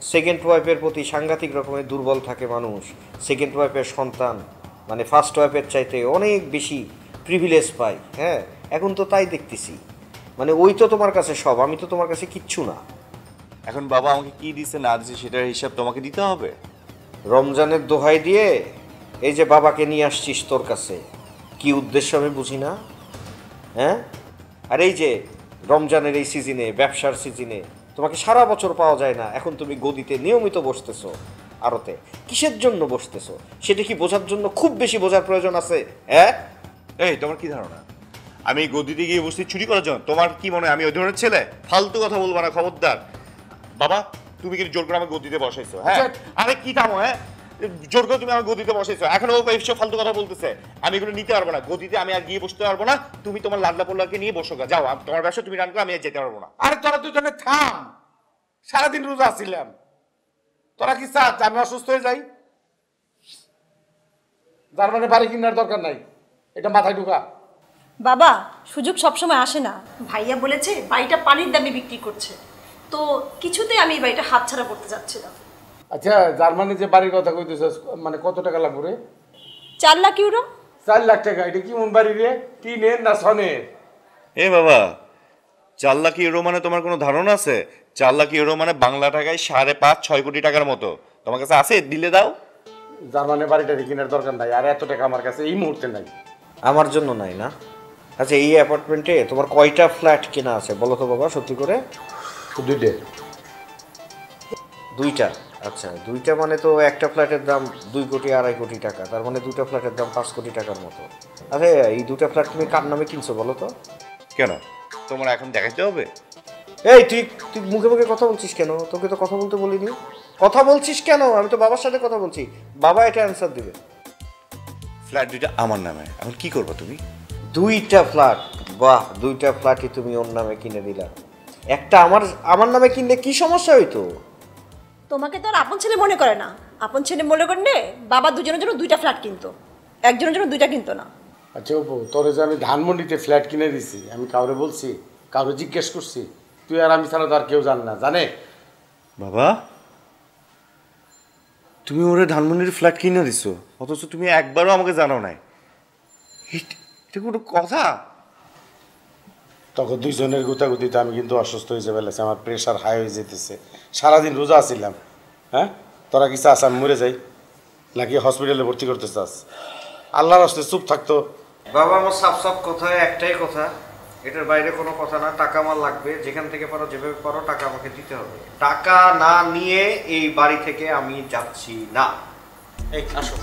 Second ওয়াইফের প্রতি সাংঘাতিক রকমের দুর্বল থাকে মানুষ। সেকেন্ড ওয়াইফের সন্তান মানে ফার্স্ট ওয়াইফের চাইতে অনেক বেশি প্রিভিলেজ পায়। হ্যাঁ, এখন তো তাই দেখতেছি। মানে ওই তো তোমার কাছে সব, আমি তো তোমার কাছে কিচ্ছু না। এখন বাবা আমাকে কি দিছে না দিছে সেটার হিসাব তোমাকে দিতে হবে। রমজানের দোহাই দিয়ে এই যে বাবাকে নিয়ে আসছিস তোর কাছে, কি উদ্দেশ্য আমি বুঝি না। হ্যাঁ, আর এই যে রমজানের এই সিজনে, ব্যবসার সিজনে তোমাকে সারা বছর পাওয়া যায় না, এখন তুমি গদিতে নিয়মিত বসতেছো আড়তে। কিসের জন্য বসতেছো সেটা কি বোঝার জন্য খুব বেশি বোঝার প্রয়োজন আছে? হ্যাঁ, এই তোমার কি ধারণা আমি গদিতে গিয়ে বসে চুরি করার জন্য? তোমার কি মনে হয় আমি ওই ধরনের ছেলে? ফালতু কথা বলবো না, খবরদার। বাবা তুমি কিন্তু জোর করে আমার গদিতে বসাইছো। হ্যাঁ, আরে কি থামো, হ্যাঁ, জোর করে তুমি আমার গদিতে বসাইছো। এখন ও এইসব ফালতু কথা বলতেছে, আমি এগুলো নিতে পারবো না। গদিতে আমি আর গিয়ে বসতে পারবো না। তুমি তোমার লাডলা পোল্লাকে নিয়ে বসো গা, যাও, তোমার ব্যবসা তুমি রান করো, আমি আর যেতে পারবো না। আরে তোরা দুজনে থাম, সারাদিন রোজা ছিলাম, তোরা কি চাস আমি অসুস্থ হয়ে যাই? যার মানে বাড়ি কিনার দরকার নাই, এটা মাথায় ঢুকা। বাবা, সুযোগ সবসময় আসে না। ভাইয়া বলেছে বাড়িটা পানির দামে বিক্রি করছে, তো কিছুতে আমি এই বাড়িটা হাতছাড়া করতে যাচ্ছিলাম। আচ্ছা, জার্মানি যে বাড়ির কথা কইতেছ, মানে কত টাকা লাগবে রে? 4 লাখ ইউরো। 4 লাখ টাকা? এটা কি মন বাড়ি রে? টিনের না সনের? এ বাবা, 4 লাখ ইউরো মানে তোমার কোনো ধারণা আছে? 4 লাখ ইউরো মানে বাংলা টাকায় 5.5-6 কোটি টাকার মতো। তোমার কাছে আছে? দিলে দাও। জার্মানি বাড়িটা কেনার দরকার নাই, আর এত টাকা আমার কাছে এই মুহূর্তে নাই। আমার জন্য নাই না? আচ্ছা, এই অ্যাপার্টমেন্টে তোমার কয়টা ফ্ল্যাট কেনা আছে বলো তো বাবা, সত্যি করে? দুইটা। 2টা? আচ্ছা, 2টা মানে তো একটা ফ্ল্যাটের দাম 2 কোটি 2.5 কোটি টাকা, তার মানে 2টা ফ্ল্যাটের দাম 5 কোটি টাকার মতো। আচ্ছা, এই 2টা ফ্ল্যাট তুমি কার নামে কিনছো বলো তো? কেন তোমার এখন দেখাইতে হবে? এই তুই তুই মুখে মুখে কথা বলছিস কেন? তোকে তো কথা বলতে বলিনি। কথা বলছিস কেন? আমি তো বাবার সাথে কথা বলছি, বাবা এটা অ্যান্সার দিবে। ফ্ল্যাট 2টা আমার নামে, এখন কি করবে তুমি? 2টা ফ্ল্যাট? বাহ, 2টা ফ্ল্যাটই তুমি ওর নামে কিনে দিলা। একটা আমার নামে কিনলে কি সমস্যা হইতো? তোমাকে তো আর আপন ছেলে মনে করে না। আপন ছেলে মনে করলে বাবা দুজনের জন্য 2টা ফ্ল্যাট কিনতো, একজনের জন্য 2টা কিনতো না। আচ্ছা অপু, তোরে যে আমি ধানমন্ডিতে ফ্ল্যাট কিনে দিছি, আমি কাউরে বলছি? কাউরে জিজ্ঞেস করছি? তুই আর আমি ছাড়া তো আর কেউ জানে না, জানে? বাবা, তুমি ওরে ধানমন্ডির ফ্ল্যাট কিনে দিছো, অথচ তুমি একবারও আমাকে জানাও নাই। এটা কোনো কথা? তখন দুইজনের গুতাগুতিতে আমি কিন্তু অসুস্থ হয়ে ফেলেছি, আমার প্রেশার হাই হয়ে যেতেছে, সারাদিন রোজা ছিলাম। হ্যাঁ, তোরা কি চাস আমি মরে যাই, নাকি হসপিটালে ভর্তি করতে চাস? আল্লাহর রাস্তায় চুপ থাকতো। বাবা, আমার সাফ সাফ কথা, একটাই কথা, এটার বাইরে কোনো কথা না। টাকা আমার লাগবে, যেখান থেকে পারো যেভাবে পারো টাকা আমাকে দিতে হবে। টাকা না নিয়ে এই বাড়ি থেকে আমি যাচ্ছি না। এই আসো।